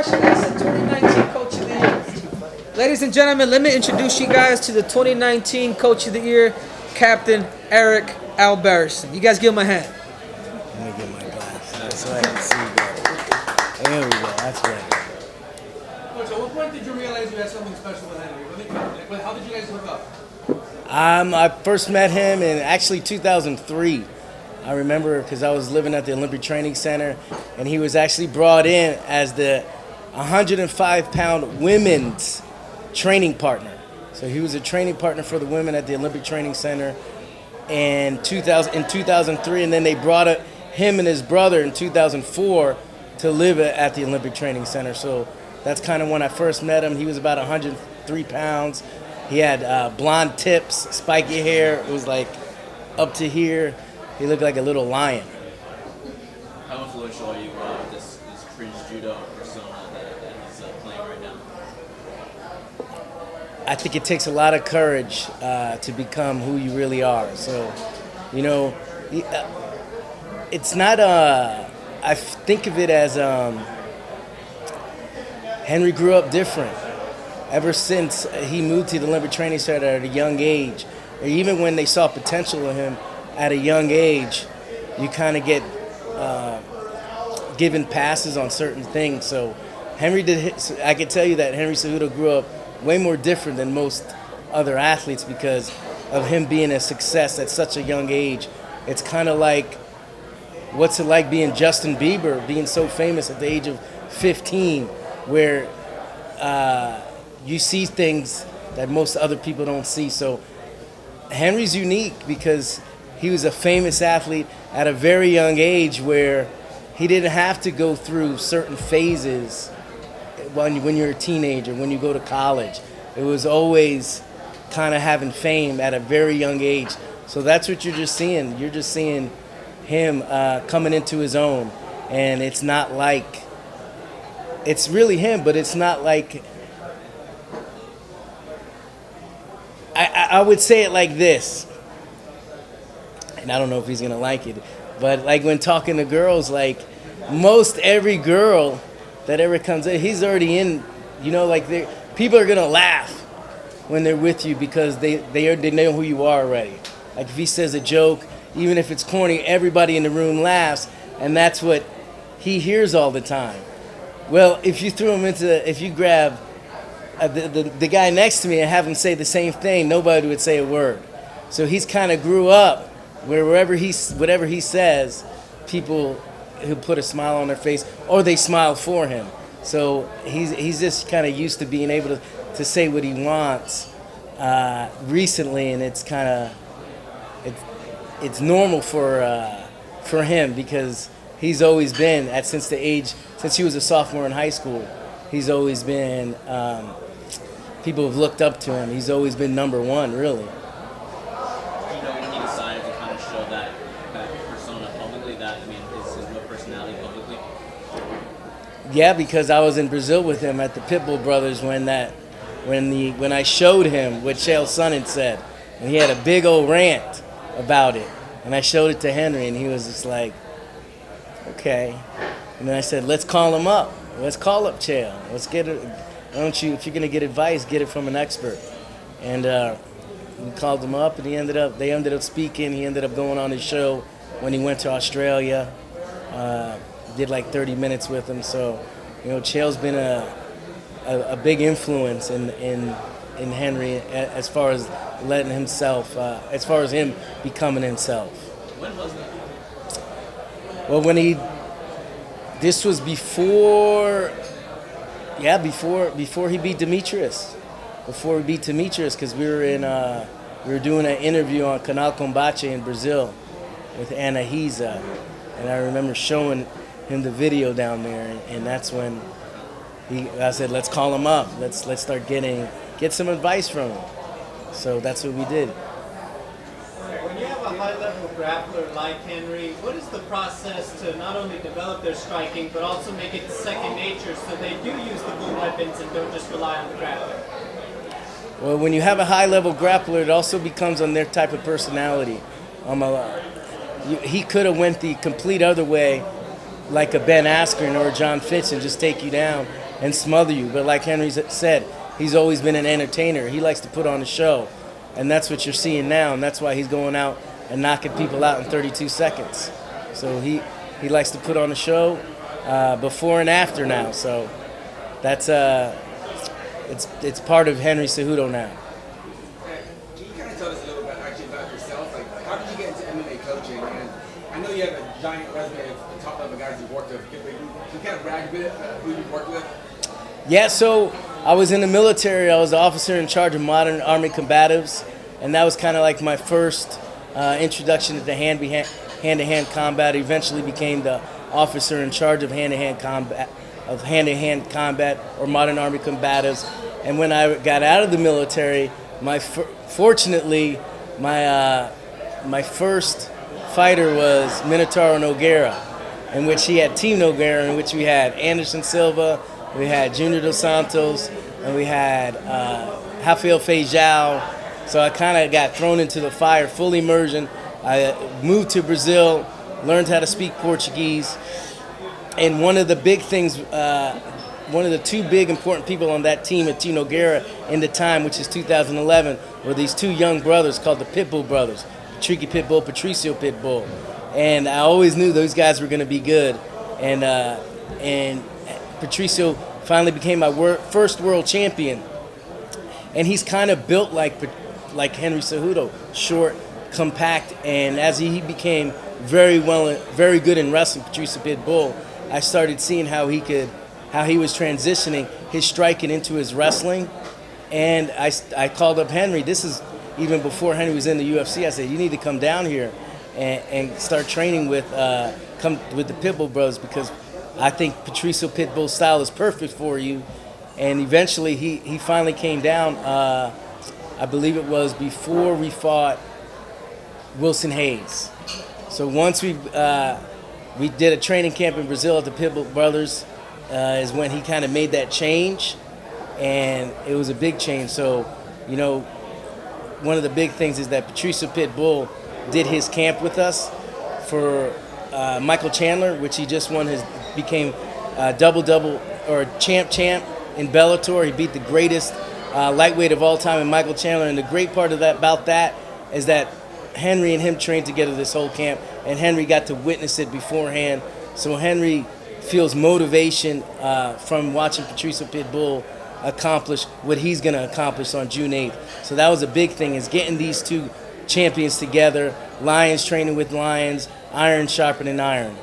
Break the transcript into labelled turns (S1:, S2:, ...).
S1: question. That's the 2019 Coach of the Year. Ladies and gentlemen, let me introduce you guys to the 2019 Coach of the Year, Captain Eric Albarracin. You guys give him a hand.
S2: Let me get my glasses so I can see better. There we go. That's right.
S3: Coach, at what point did you realize you had something special with Henry? How did you guys hook up?
S2: I first met him in actually 2003. I remember because I was living at the Olympic Training Center, and he was actually brought in as the 105-pound women's training partner. So he was a training partner for the women at the Olympic Training Center in 2003, and then they brought him and his brother in 2004 to live at the Olympic Training Center. So that's kind of when I first met him. He was about 103 pounds. He had blonde tips, spiky hair. It was like up to here. He looked like a little lion.
S4: How influential are you with this cringe judo persona that he's playing right now?
S2: I think it takes a lot of courage to become who you really are. So, you know, it's not I think of it as Henry grew up different. Ever since he moved to the Olympic Training Center at a young age, or even when they saw potential in him at a young age, you kind of get given passes on certain things. So I could tell you that Henry Cejudo grew up way more different than most other athletes because of him being a success at such a young age. It's kind of like, what's it like being Justin Bieber, being so famous at the age of 15, where you see things that most other people don't see. So Henry's unique because he was a famous athlete at a very young age where he didn't have to go through certain phases when you're a teenager, when you go to college. It was always kind of having fame at a very young age. So that's what you're just seeing. You're just seeing him coming into his own. And it's not like, it's really him, but it's not like, I would say it like this, and I don't know if he's gonna like it, but like when talking to girls, like most every girl that ever comes in, he's already in, you know, like people are gonna laugh when they're with you because they know who you are already. Like if he says a joke, even if it's corny, everybody in the room laughs, and that's what he hears all the time. Well, if you grab the guy next to me and have him say the same thing, nobody would say a word. So he's kind of grew up where whatever he says, people who put a smile on their face or they smile for him. So he's just kind of used to being able to say what he wants recently, and it's kind of it's normal for him because he's always been since he was a sophomore in high school. He's always been people have looked up to him. He's always been number one, really.
S4: Do you know when he decided to kind of show that persona publicly, his real personality publicly?
S2: Yeah, because I was in Brazil with him at the Pitbull Brothers when I showed him what Chael Sonnen said, and he had a big old rant about it, and I showed it to Henry, and he was just like, okay. And then I said, let's call him up. Let's call up Chael. Let's get it. Why don't you, if you're gonna get advice, get it from an expert. And we called him up, and they ended up speaking. He ended up going on his show when he went to Australia. Did like 30 minutes with him. So, you know, Chael's been a big influence in Henry as far as letting himself, as far as him becoming himself.
S4: When was that?
S2: Well, this was before he beat Demetrius. Before he beat Demetrius, because we were doing an interview on Canal Combate in Brazil with Anahiza, and I remember showing him the video down there, and that's when I said, let's call him up. Let's start get some advice from him. So that's what we did.
S5: When you have a high-level grappler like Henry, what is the process to not only develop their striking, but also make it second nature so they do use the boom weapons and don't just rely on the grappler?
S2: Well, when you have a high-level grappler, it also becomes on their type of personality. He could have went the complete other way like a Ben Askren or a John Fitch and just take you down and smother you. But like Henry said, he's always been an entertainer. He likes to put on a show, and that's what you're seeing now, and that's why he's going out and knocking people out in 32 seconds. So he likes to put on a show before and after now. So that's it's part of Henry Cejudo now.
S6: Can you kind of tell us a little bit actually about yourself? Like, how did you get into MMA coaching? And I know you have a giant resume of top level guys you've worked with. Can you kind of brag a bit who you've worked with?
S2: Yeah, so I was in the military. I was the officer in charge of modern Army combatives, and that was kind of like my first introduction to hand-to-hand combat. I eventually became the officer in charge of hand-to-hand combat or modern Army combatives. And when I got out of the military, fortunately, my first fighter was Minotauro Nogueira, in which he had Team Nogueira, in which we had Anderson Silva, we had Junior Dos Santos, and we had Rafael Feijão. So I kind of got thrown into the fire, full immersion. I moved to Brazil, learned how to speak Portuguese, and one of the big things, one of the two big important people on that team at Team Nogueira in the time, which is 2011, were these two young brothers called the Pitbull brothers, Tricky Pitbull, Patricio Pitbull. And I always knew those guys were going to be good. And Patricio finally became my first world champion. And he's kind of built like Henry Cejudo, short, compact, and as he became very good in wrestling, Patricio Pitbull, I started seeing how he was transitioning his striking into his wrestling. And I called up Henry. This is even before Henry was in the UFC. I said, you need to come down here and start training with the Pitbull brothers, because I think Patricio Pitbull's style is perfect for you. And eventually he finally came down. I believe it was before we fought Wilson Hayes. So once we did a training camp in Brazil at the Pitbull brothers, is when he kind of made that change, and it was a big change. So, you know, one of the big things is that Patricio Pitbull did his camp with us for Michael Chandler, which he just became double or champ in Bellator. He beat the greatest lightweight of all time in Michael Chandler. And the great part about that is that Henry and him trained together this whole camp, and Henry got to witness it beforehand. So Henry feels motivation from watching Patricio Pitbull accomplish what he's going to accomplish on June 8th. So that was a big thing, is getting these two champions together, lions training with lions, iron sharpening iron.